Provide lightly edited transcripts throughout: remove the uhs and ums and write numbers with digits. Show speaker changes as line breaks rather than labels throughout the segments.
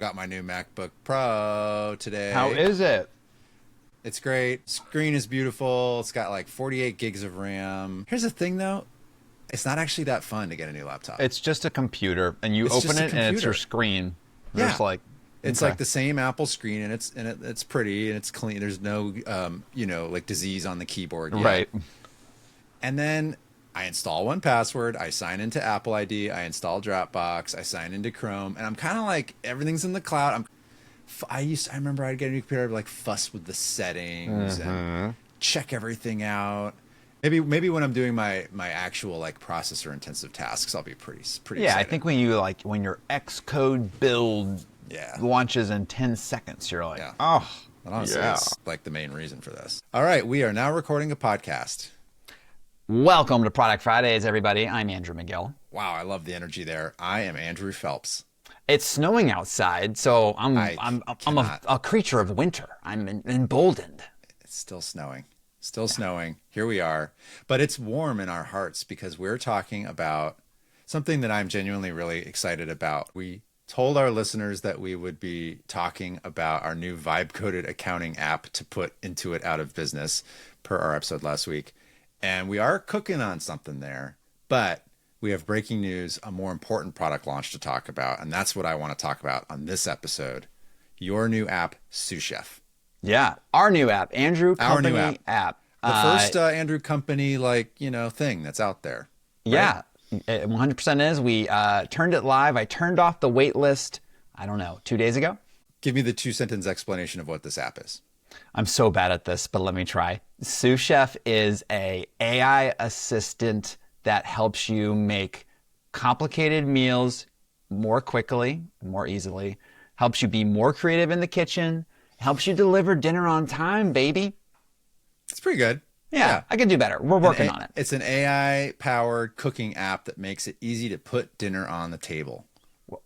Got my new MacBook Pro
How
today.
is it?
It's great. Screen is beautiful. It's got like 48 gigs of RAM. Here's the thing though, it's not actually that fun to get a new laptop.
It's just a computer, and you
It's
open
just a
it, and it's your
computer.
screen.
Yeah.
There's like,
It's
okay,
like the same Apple screen and it's pretty and it's clean. There's no like disease on the keyboard yet.
right.
And then I install 1Password, I sign into Apple ID, I install Dropbox, I sign into Chrome, and I'm kind of like everything's in the cloud. I remember I'd get a new computer, I'd like fuss with the settings and check everything out. Maybe when I'm doing my actual like processor intensive tasks, I'll be pretty
Yeah, I
excited.
think when your Xcode build
Yeah.
launches in 10 seconds, you're like,
Yeah.
oh,
And honestly,
yeah.
that's like the main reason for this. All right, we are now recording a podcast.
Welcome to Product Fridays, everybody. I'm Andrew McGill.
Wow, I love the energy there. I am Andrew Phelps.
It's snowing outside, so
I
I'm
cannot.
a creature of winter. I'm emboldened.
It's still snowing. Still snowing. Here we are. But it's warm in our hearts because we're talking about something that I'm genuinely really excited about. We told our listeners that we would be talking about our new vibe coded accounting app to put Intuit out of business per our episode last week. And we are cooking on something there, but we have breaking news, a more important product launch to talk about. And that's what I want to talk about on this episode. Your new app, Sous Chef.
Yeah, our new app, Andrew
Our new
Company app.
The first Andrew Company, thing that's out there. Right?
Yeah, it 100% is. We turned it live. I turned off the wait list, I don't know, 2 days ago.
Give me the 2 sentence explanation of what this app is.
I'm so bad at this, but let me try. Sous Chef is a AI assistant that helps you make complicated meals more quickly, more easily, helps you be more creative in the kitchen, helps you deliver dinner on time, baby.
It's pretty good.
Yeah, I can do better. We're working on it.
It's an AI powered cooking app that makes it easy to put dinner on the table.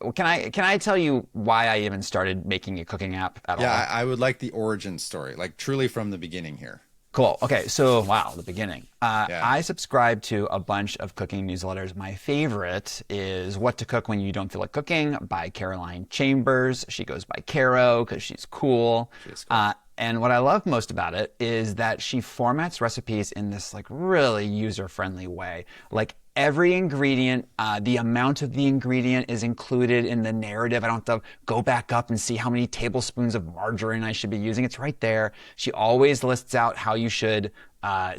Well, can I tell you why I even started making a cooking app at all?
Yeah, I would like the origin story, like truly from the beginning here.
Cool. Okay, so wow, the beginning.
Yeah.
I subscribe to a bunch of cooking newsletters. My favorite is What to Cook When You Don't Feel Like Cooking by Caroline Chambers. She goes by Caro because she's cool.
She is cool.
And what I love most about it is that she formats recipes in this like really user-friendly way. Like every ingredient, the amount of the ingredient is included in the narrative. I don't have to go back up and see how many tablespoons of margarine I should be using. It's right there. She always lists out how you should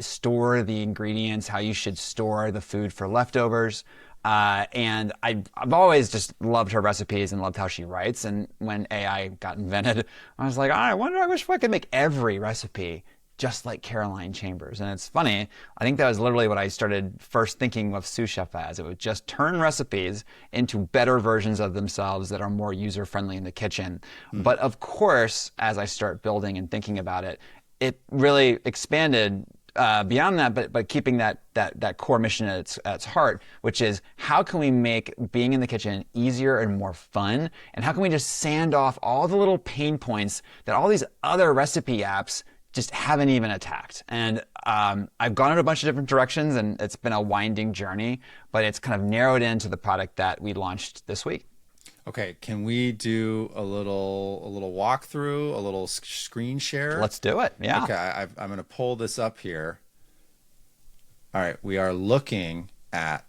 store the ingredients, how you should store the food for leftovers. And I've always just loved her recipes and loved how she writes. And when AI got invented, I was like, I wish if I could make every recipe just like Caroline Chambers. And it's funny, I think that was literally what I started first thinking of Sous Chef as. It would just turn recipes into better versions of themselves that are more user-friendly in the kitchen. But of course, as I start building and thinking about it, it really expanded beyond that, but keeping that core mission at its heart, which is how can we make being in the kitchen easier and more fun? And how can we just sand off all the little pain points that all these other recipe apps just haven't even attacked? And I've gone in a bunch of different directions, and it's been a winding journey, but it's kind of narrowed into the product that we launched this week.
Okay, can we do a little walkthrough, a little screen share?
Let's do it. Yeah.
Okay, I'm going to pull this up here. All right, we are looking at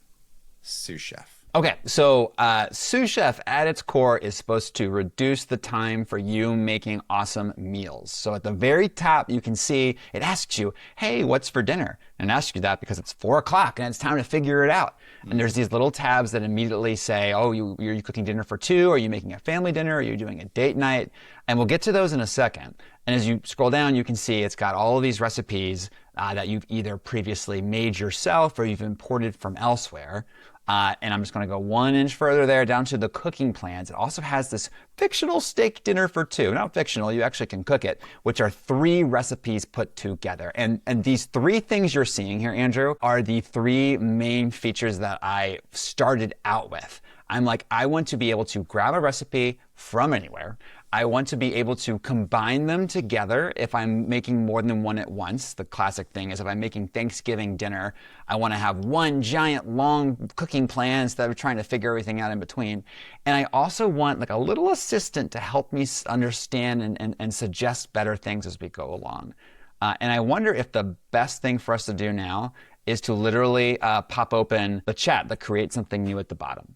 Sous Chef.
Okay, so Sous Chef at its core is supposed to reduce the time for you making awesome meals. So at the very top, you can see it asks you, hey, what's for dinner? And it asks you that because it's 4 o'clock and it's time to figure it out. And there's these little tabs that immediately say, oh, are you cooking dinner for 2? Are you making a family dinner? Are you doing a date night? And we'll get to those in a second. And as you scroll down, you can see it's got all of these recipes that you've either previously made yourself or you've imported from elsewhere. And I'm just going to go 1 inch further there down to the cooking plans. It also has this fictional steak dinner for 2. Not fictional, you actually can cook it, which are 3 recipes put together. And these 3 things you're seeing here, Andrew, are the 3 main features that I started out with. I'm like, I want to be able to grab a recipe from anywhere. I want to be able to combine them together if I'm making more than one at once. The classic thing is if I'm making Thanksgiving dinner, I want to have one giant long cooking plan instead of trying to figure everything out in between. And I also want like a little assistant to help me understand and suggest better things as we go along. And I wonder if the best thing for us to do now is to literally pop open the chat that creates something new at the bottom.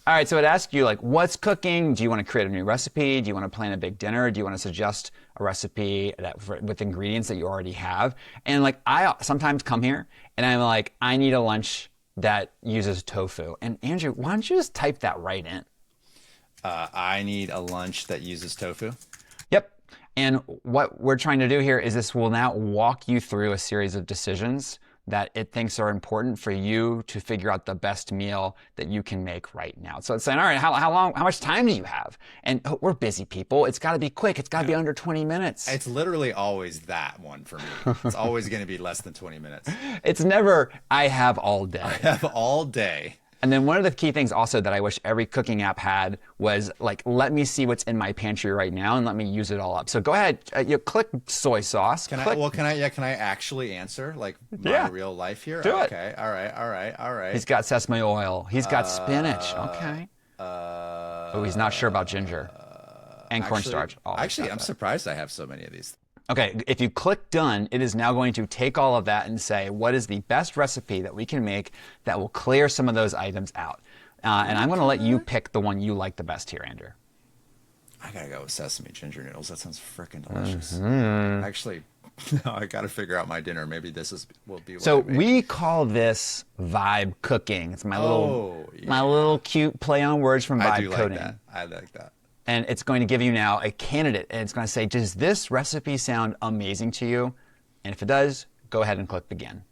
All right, so it asks you like, what's cooking? Do you want to create a new recipe? Do you want to plan a big dinner? Do you want to suggest a recipe with ingredients that you already have? And like, I sometimes come here and I'm like, I need a lunch that uses tofu. And Andrew, why don't you just type that right in?
I need a lunch that uses tofu.
Yep. And what we're trying to do here is this will now walk you through a series of decisions that it thinks are important for you to figure out the best meal that you can make right now. So it's saying, all right, how much time do you have? And we're busy people. It's got to be quick. It's got to be under 20 minutes.
It's literally always that one for me. It's always going to be less than 20 minutes.
It's never, I have all day.
I have all day.
And then one of the key things also that I wish every cooking app had was like, let me see what's in my pantry right now and let me use it all up. So go ahead, you click soy sauce.
Can I actually answer like my real life here?
Do it.
Okay. All right.
He's got sesame oil. He's got spinach. Okay. Oh, he's not sure about ginger and cornstarch.
Actually, I'm surprised I have so many of these.
Okay, if you click done, it is now going to take all of that and say, what is the best recipe that we can make that will clear some of those items out? And I'm going to let you pick the one you like the best here, Andrew.
I got to go with sesame ginger noodles. That sounds freaking delicious. Actually, no, I got to figure out my dinner. Maybe will be what
So
I make.
we call this vibe cooking. It's my little cute play on words from vibe coding.
I like that.
And it's going to give you now a candidate, and it's going to say, does this recipe sound amazing to you? And if it does, go ahead and click begin.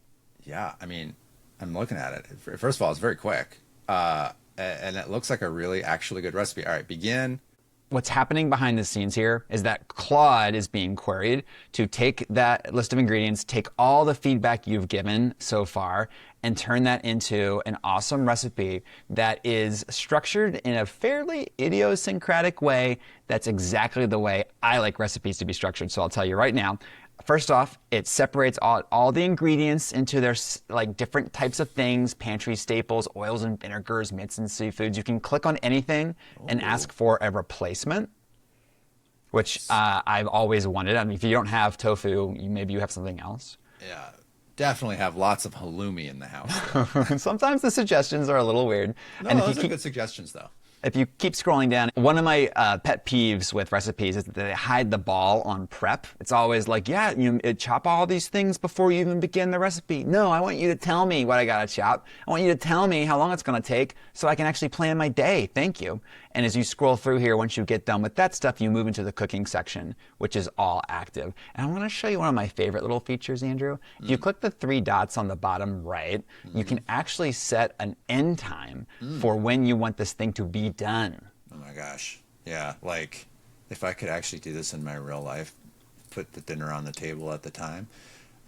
Yeah, I mean, I'm looking at it. First of all, it's very quick, and it looks like a actually good recipe. All right, begin.
What's happening behind the scenes here is that Claude is being queried to take that list of ingredients, take all the feedback you've given so far, and turn that into an awesome recipe that is structured in a fairly idiosyncratic way. That's exactly the way I like recipes to be structured. So I'll tell you right now. First off, it separates all the ingredients into their like different types of things, pantry staples, oils and vinegars, mints and seafoods. You can click on anything and ask for a replacement, which I've always wanted. I mean, if you don't have tofu, maybe you have something else.
Yeah, definitely have lots of halloumi in the house.
Sometimes the suggestions are a little weird.
No,
and
those are good suggestions, though.
If you keep scrolling down, one of my pet peeves with recipes is that they hide the ball on prep. It's always like, yeah, chop all these things before you even begin the recipe. No, I want you to tell me what I gotta chop. I want you to tell me how long it's gonna take so I can actually plan my day. Thank you. And as you scroll through here, once you get done with that stuff, you move into the cooking section, which is all active. And I want to show you one of my favorite little features, Andrew. If you click the three dots on the bottom right, you can actually set an end time for when you want this thing to be done.
Oh my gosh. Yeah, like if I could actually do this in my real life, put the dinner on the table at the time,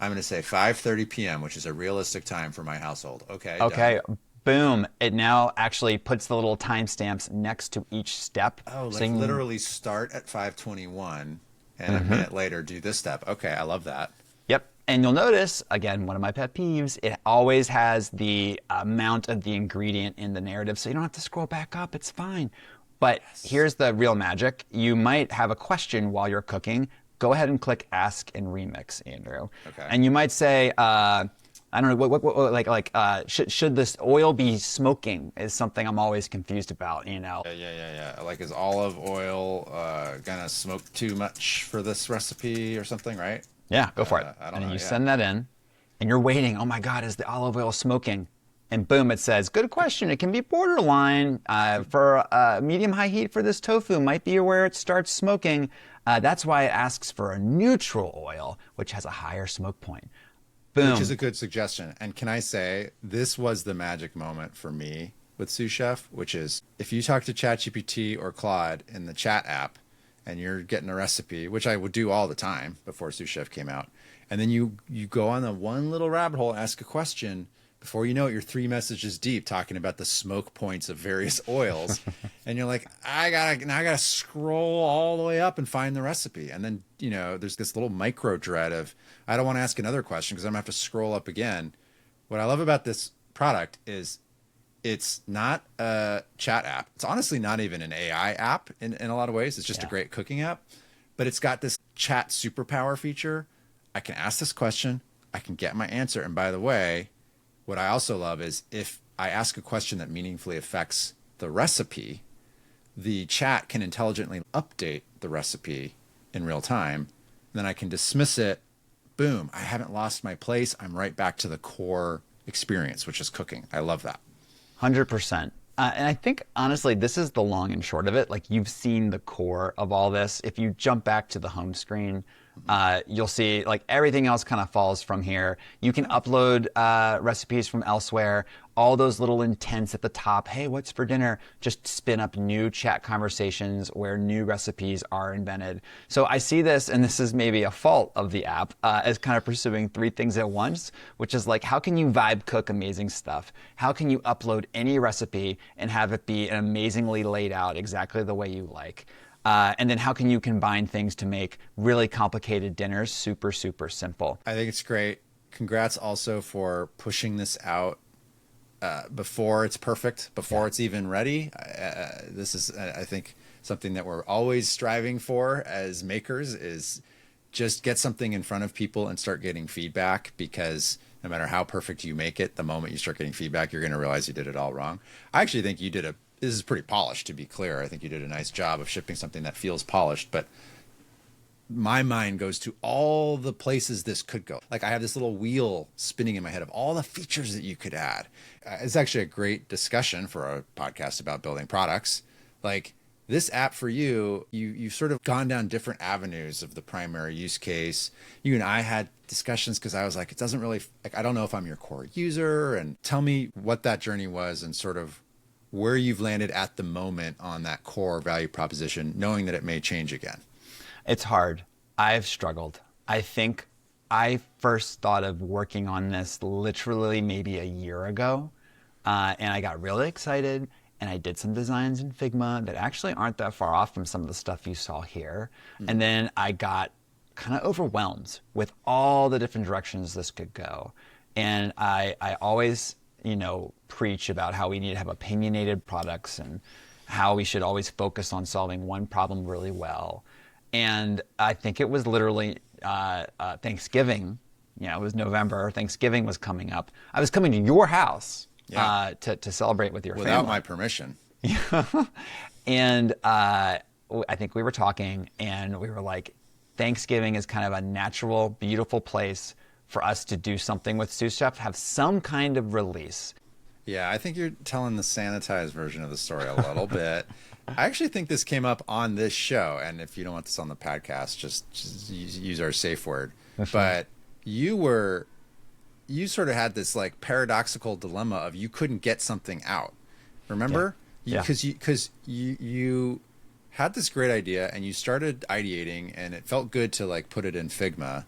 I'm going to say 5:30 p.m., which is a realistic time for my household. Okay. Done.
Boom. It now actually puts the little timestamps next to each step.
Oh, like literally start at 5:21 and a minute later do this step. Okay, I love that.
Yep. And you'll notice, again, one of my pet peeves, it always has the amount of the ingredient in the narrative, so you don't have to scroll back up. It's fine. But here's the real magic. You might have a question while you're cooking. Go ahead and click Ask and Remix, Andrew. Okay. And you might say, I don't know, should this oil be smoking is something I'm always confused about, you know.
Yeah. Like, is olive oil gonna smoke too much for this recipe or something, right?
Yeah, go for it.
I don't know.
You send that in, and you're waiting. Oh my God, is the olive oil smoking? And boom, it says, good question. It can be borderline for medium-high heat for this tofu. Might be where it starts smoking. That's why it asks for a neutral oil, which has a higher smoke point. Boom.
Which is a good suggestion. And can I say, this was the magic moment for me with Sous Chef, which is if you talk to ChatGPT or Claude in the chat app and you're getting a recipe, which I would do all the time before Sous Chef came out, and then you go on the one little rabbit hole, ask a question, Before you know it, you're 3 messages deep talking about the smoke points of various oils. And you're like, I gotta scroll all the way up and find the recipe. And then, there's this little micro dread of, I don't want to ask another question because I'm gonna have to scroll up again. What I love about this product is it's not a chat app. It's honestly not even an AI app in a lot of ways. It's just a great cooking app, but it's got this chat superpower feature. I can ask this question, I can get my answer. And by the way, what I also love is if I ask a question that meaningfully affects the recipe, the chat can intelligently update the recipe in real time. Then I can dismiss it. Boom. I haven't lost my place. I'm right back to the core experience, which is cooking. I love that.
100%. And I think, honestly, this is the long and short of it. Like, you've seen the core of all this. If you jump back to the home screen, you'll see like everything else kind of falls from here. You can upload recipes from elsewhere. All those little intents at the top, hey, what's for dinner? Just spin up new chat conversations where new recipes are invented. So I see this, and this is maybe a fault of the app, as kind of pursuing 3 things at once, which is like, how can you vibe cook amazing stuff? How can you upload any recipe and have it be amazingly laid out exactly the way you like? And then how can you combine things to make really complicated dinners super, super simple?
I think it's great. Congrats also for pushing this out before it's perfect, before it's even ready. This is, I think, something that we're always striving for as makers is just get something in front of people and start getting feedback, because no matter how perfect you make it, the moment you start getting feedback, you're going to realize you did it all wrong. I actually think you did this is pretty polished, to be clear. I think you did a nice job of shipping something that feels polished, but my mind goes to all the places this could go. Like, I have this little wheel spinning in my head of all the features that you could add. It's actually a great discussion for a podcast about building products. Like, this app for you've sort of gone down different avenues of the primary use case. You and I had discussions because I was like, it doesn't really, like, I don't know if I'm your core user. And tell me what that journey was and sort of where you've landed at the moment on that core value proposition, knowing that it may change again.
It's hard. I've struggled. I think I first thought of working on this literally maybe a year ago, and I got really excited, and I did some designs in Figma that actually aren't that far off from some of the stuff you saw here. And then I got kind of overwhelmed with all the different directions this could go. And I always, preach about how we need to have opinionated products and how we should always focus on solving one problem really well. And I think it was literally Thanksgiving. It was November. Thanksgiving was coming up. I was coming to your house to celebrate with your family.
Without my permission.
And I think we were talking, and we were like, Thanksgiving is kind of a natural, beautiful place for us to do something with Sous Chef, have some kind of release.
Yeah, I think you're telling the sanitized version of the story a little bit. I actually think this came up on this show, and if you don't want this on the podcast, just use our safe word. But you sort of had this like paradoxical dilemma of you couldn't get something out. Remember?
Yeah.
Because you had this great idea and you started ideating, and it felt good to like put it in Figma.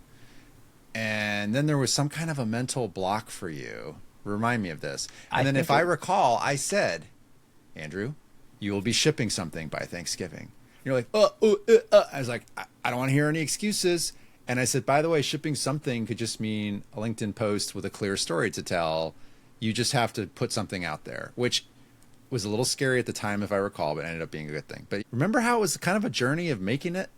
And then there was some kind of a mental block for you. Remind me of this. And then if I recall, I said, Andrew, you will be shipping something by Thanksgiving. You're like, I was like, I don't want to hear any excuses. And I said, by the way, shipping something could just mean a LinkedIn post with a clear story to tell. You just have to put something out there, which was a little scary at the time, if I recall, but ended up being a good thing. But remember how it was kind of a journey of making it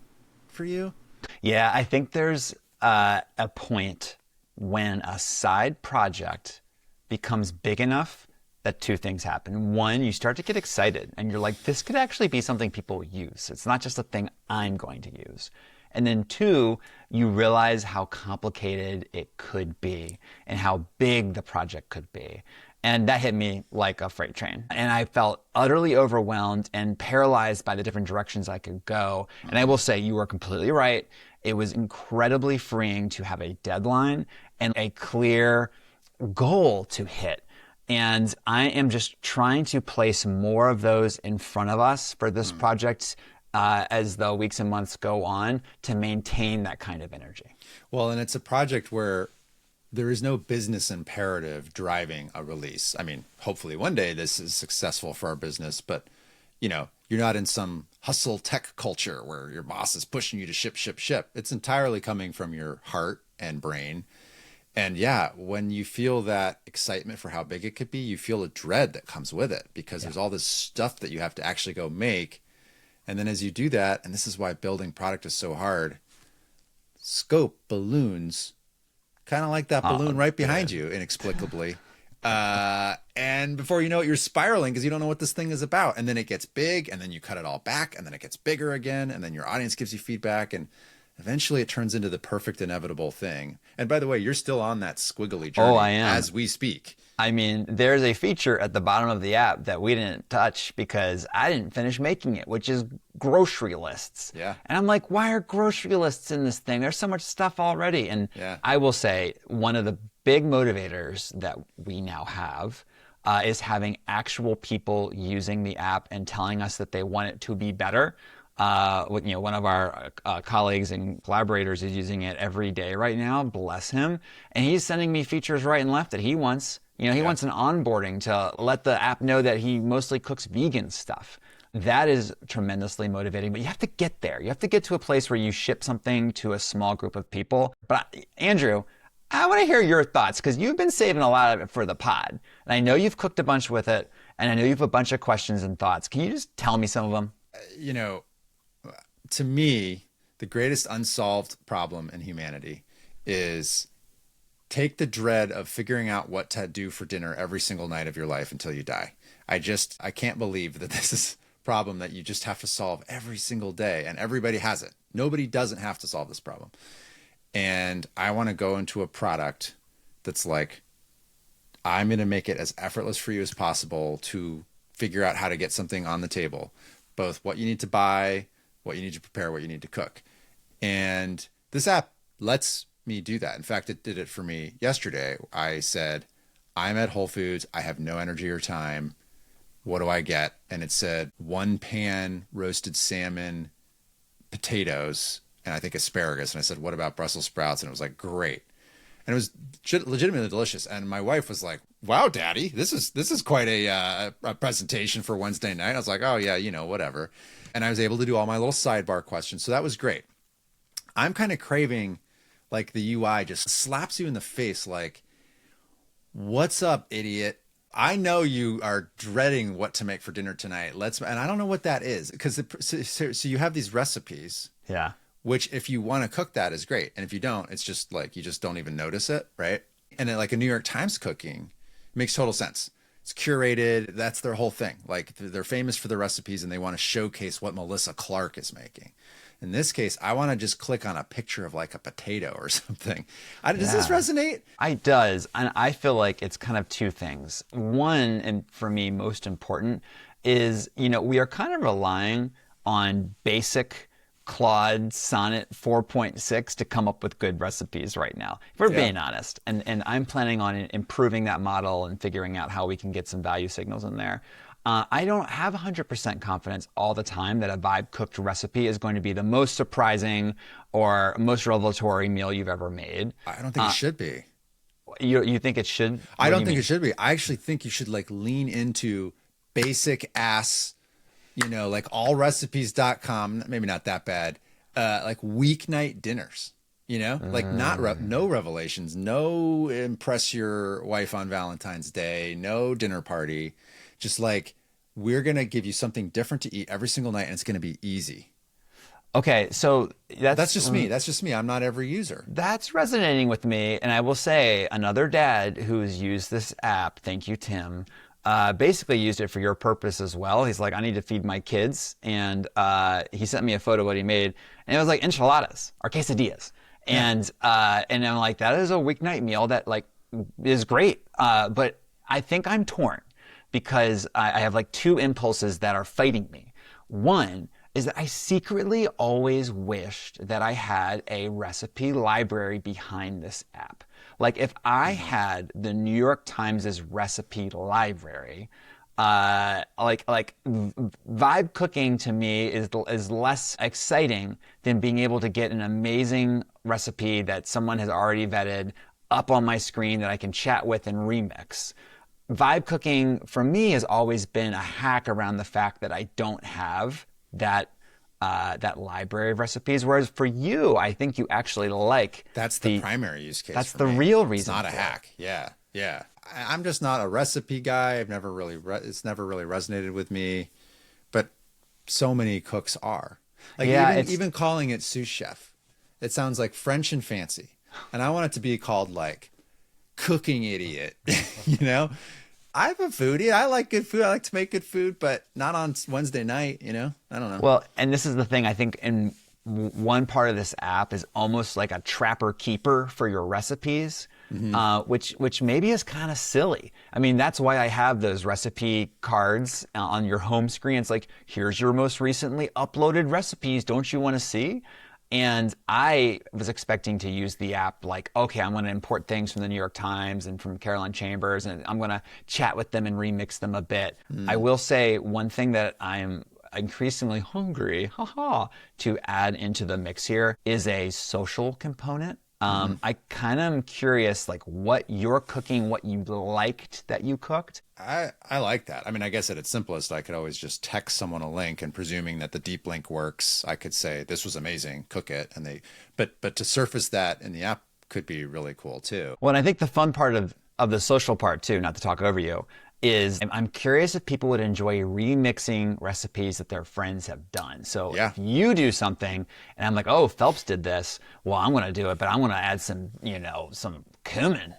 for you?
Yeah, I think there's a point when a side project becomes big enough that 2 things happen. 1, you start to get excited and you're like, this could actually be something people use. It's not just a thing I'm going to use. And then 2, you realize how complicated it could be and how big the project could be. And that hit me like a freight train. And I felt utterly overwhelmed and paralyzed by the different directions I could go. And I will say, you are completely right. It was incredibly freeing to have a deadline and a clear goal to hit. And I am just trying to place more of those in front of us for this project as the weeks and months go on to maintain that kind of energy.
Well, and it's a project where there is no business imperative driving a release. I mean, hopefully one day this is successful for our business, but you're not in some hustle tech culture where your boss is pushing you to ship, ship, ship. It's entirely coming from your heart and brain. And yeah, when you feel that excitement for how big it could be, you feel a dread that comes with it because there's all this stuff that you have to actually go make. And then as you do that, and this is why building product is so hard, scope balloons, kind of like that balloon right behind you, inexplicably. And before you know it, you're spiraling because you don't know what this thing is about. And then it gets big, and then you cut it all back, and then it gets bigger again, and then your audience gives you feedback, and eventually it turns into the perfect inevitable thing. And by the way, you're still on that squiggly journey
I am.
as we speak.
I mean, there's a feature at the bottom of the app that we didn't touch because I didn't finish making it, which is grocery lists.
Yeah.
And I'm like, why are grocery lists in this thing? There's so much stuff already. And I will say one of the big motivators that we now have is having actual people using the app and telling us that they want it to be better. One of our colleagues and collaborators is using it every day right now, bless him. And he's sending me features right and left that he wants. He wants an onboarding to let the app know that he mostly cooks vegan stuff. That is tremendously motivating, but you have to get there. You have to get to a place where you ship something to a small group of people. But Andrew, I want to hear your thoughts because you've been saving a lot of it for the pod. And I know you've cooked a bunch with it, and I know you have a bunch of questions and thoughts. Can you just tell me some of them?
To me, the greatest unsolved problem in humanity is take the dread of figuring out what to do for dinner every single night of your life until you die. I can't believe that this is a problem that you just have to solve every single day, and everybody has it. Nobody doesn't have to solve this problem. And I want to go into a product that's like, I'm going to make it as effortless for you as possible to figure out how to get something on the table, both what you need to buy, what you need to prepare, what you need to cook. And this app lets me do that. In fact, it did it for me yesterday. I said, I'm at Whole Foods. I have no energy or time. What do I get? And it said 1 pan roasted salmon, potatoes, and I think asparagus. And I said, what about Brussels sprouts? And it was like, great. And it was legitimately delicious. And my wife was like, wow, Daddy, this is quite a presentation for Wednesday night. I was like, oh yeah, whatever. And I was able to do all my little sidebar questions. So that was great. I'm kind of craving, like, the UI just slaps you in the face like, what's up, idiot? I know you are dreading what to make for dinner tonight. And I don't know what that is because so you have these recipes.
Yeah.
Which if you want to cook that is great. And if you don't, it's just like, you just don't even notice it. Right. And then like a New York Times cooking makes total sense. It's curated. That's their whole thing. Like they're famous for the recipes and they want to showcase what Melissa Clark is making. In this case, I want to just click on a picture of like a potato or something. Does this resonate?
It does. And I feel like it's kind of two things. One, and for me, most important is, we are kind of relying on basic Claude Sonnet 4.6 to come up with good recipes right now, if we're being honest. And I'm planning on improving that model and figuring out how we can get some value signals in there. I don't have 100% confidence all the time that a Vibe cooked recipe is going to be the most surprising or most revelatory meal you've ever made.
I don't think it should be.
You think it should?
I don't think it should be. I actually think you should like lean into basic ass, like allrecipes.com, maybe not that bad, like weeknight dinners, like no revelations, no impress your wife on Valentine's Day, no dinner party. Just like, we're going to give you something different to eat every single night and it's going to be easy.
Okay, so
that's just me. That's just me. I'm not every user.
That's resonating with me. And I will say another dad who's used this app, thank you, Tim, basically used it for your purpose as well. He's like, I need to feed my kids. And he sent me a photo of what he made. And it was like enchiladas or quesadillas. And I'm like, that is a weeknight meal that like is great. But I think I'm torn because I have like two impulses that are fighting me. One is that I secretly always wished that I had a recipe library behind this app. Like if I had the New York Times' recipe library, like vibe cooking to me is less exciting than being able to get an amazing recipe that someone has already vetted up on my screen that I can chat with and remix. Vibe cooking for me has always been a hack around the fact that I don't have that library of recipes. Whereas for you, I think you actually like
That's the primary use case.
That's
for
the
me.
real reason.
It's not a hack. Yeah, yeah. I'm just not a recipe guy. I've never really it's never really resonated with me, but so many cooks are. Like even calling it Sous Chef, it sounds like French and fancy, and I want it to be called like Cooking Idiot. You know, I'm a foodie. I like good food. I like to make good food, but not on Wednesday night. You know, I don't know.
Well, and this is the thing. I think in one part of this app is almost like a trapper keeper for your recipes. Which maybe is kind of silly. I mean, that's why I have those recipe cards on your home screen. It's like, here's your most recently uploaded recipes. Don't you want to see? And I was expecting to use the app like, okay, I'm going to import things from the New York Times and from Caroline Chambers, and I'm going to chat with them and remix them a bit. I will say one thing that I'm increasingly hungry, to add into the mix here is a social component. I kind of am curious, like what you're cooking, what you liked that you cooked.
I like that. I mean, I guess at its simplest, I could always just text someone a link, and presuming that the deep link works, I could say, this was amazing, cook it. And but to surface that in the app could be really cool too.
Well, and I think the fun part of the social part too, not to talk over you, is I'm curious if people would enjoy remixing recipes that their friends have done. So if you do something and I'm like, oh, Phelps did this, well, I'm going to do it, but I'm going to add some, some cumin.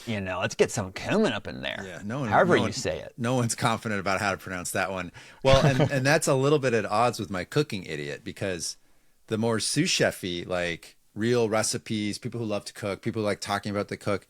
Let's get some cumin up in there. Yeah, however you say it.
No one's confident about how to pronounce that one. Well, and that's a little bit at odds with my Cooking Idiot, because the more sous chef-y, like real recipes, people who love to cook, people who like talking about the cook,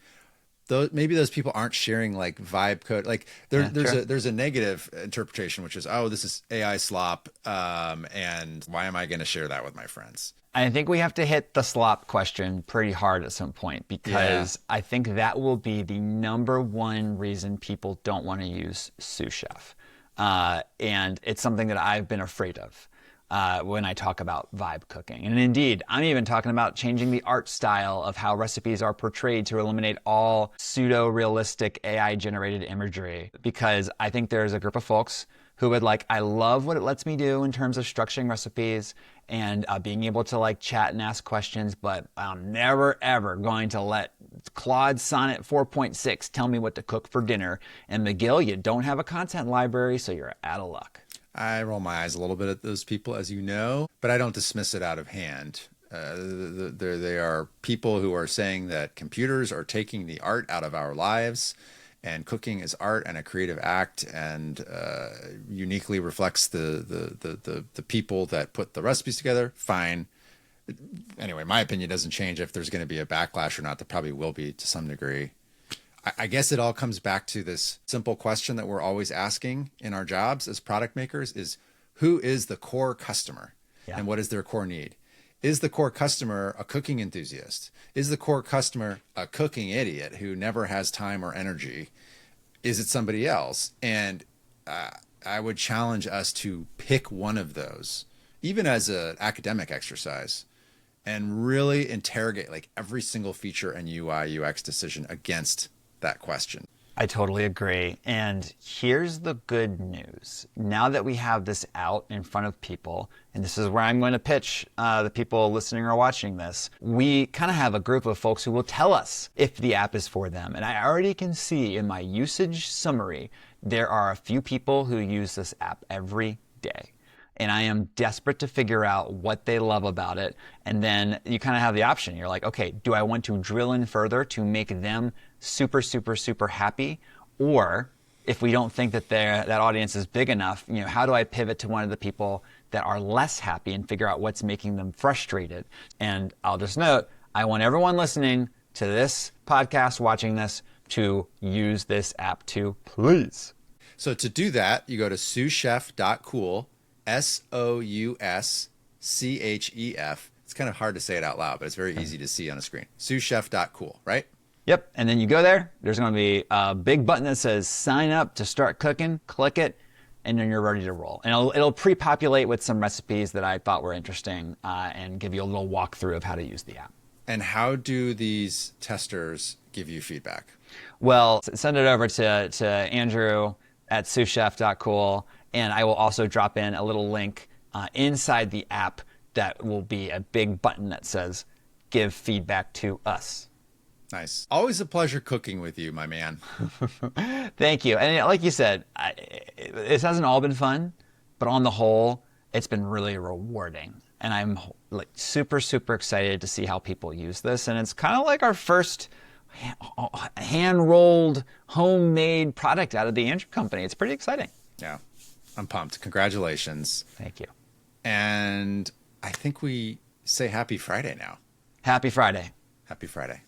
maybe those people aren't sharing like vibe code. Like there's a negative interpretation, which is, oh, this is AI slop, and why am I going to share that with my friends?
I think we have to hit the slop question pretty hard at some point, because I think that will be the number one reason people don't want to use Sous Chef. And it's something that I've been afraid of when I talk about vibe cooking. And indeed, I'm even talking about changing the art style of how recipes are portrayed to eliminate all pseudo-realistic AI-generated imagery, because I think there's a group of folks who would like, I love what it lets me do in terms of structuring recipes and being able to like chat and ask questions, but I'm never ever going to let Claude Sonnet 4.6 tell me what to cook for dinner. And McGill, you don't have a content library, so you're out of luck.
I roll my eyes a little bit at those people, as you know, but I don't dismiss it out of hand. They are people who are saying that computers are taking the art out of our lives, and cooking is art and a creative act, and uniquely reflects the people that put the recipes together. Fine. Anyway, my opinion doesn't change if there's going to be a backlash or not. There probably will be to some degree. I guess it all comes back to this simple question that we're always asking in our jobs as product makers is, who is the core customer and what is their core need? Is the core customer a cooking enthusiast? Is the core customer a cooking idiot who never has time or energy? Is it somebody else? And I would challenge us to pick one of those, even as an academic exercise, and really interrogate like every single feature and UI UX decision against that question.
I totally agree. And here's the good news. Now that we have this out in front of people, and this is where I'm going to pitch the people listening or watching this, we kind of have a group of folks who will tell us if the app is for them. And I already can see in my usage summary, there are a few people who use this app every day. And I am desperate to figure out what they love about it. And then you kind of have the option. You're like, okay, do I want to drill in further to make them super, super, super happy? Or if we don't think that that audience is big enough, how do I pivot to one of the people that are less happy and figure out what's making them frustrated? And I'll just note, I want everyone listening to this podcast, watching this, to use this app too, please.
So to do that, you go to souschef.cool. SOUSCHEF. It's kind of hard to say it out loud, but it's very easy to see on a screen. Souschef.cool, right?
Yep. And then you go there. There's going to be a big button that says sign up to start cooking. Click it, and then you're ready to roll. And it'll pre-populate with some recipes that I thought were interesting and give you a little walkthrough of how to use the app.
And how do these testers give you feedback?
Well, send it over to Andrew at souschef.cool, and I will also drop in a little link inside the app that will be a big button that says give feedback to us.
Nice. Always a pleasure cooking with you, my man.
Thank you. And like you said, this hasn't all been fun, but on the whole, it's been really rewarding. And I'm like super, super excited to see how people use this. And it's kind of like our first hand-rolled, homemade product out of the Andrew Company. It's pretty exciting.
Yeah, I'm pumped. Congratulations.
Thank you.
And I think we say happy Friday now.
Happy Friday.
Happy Friday.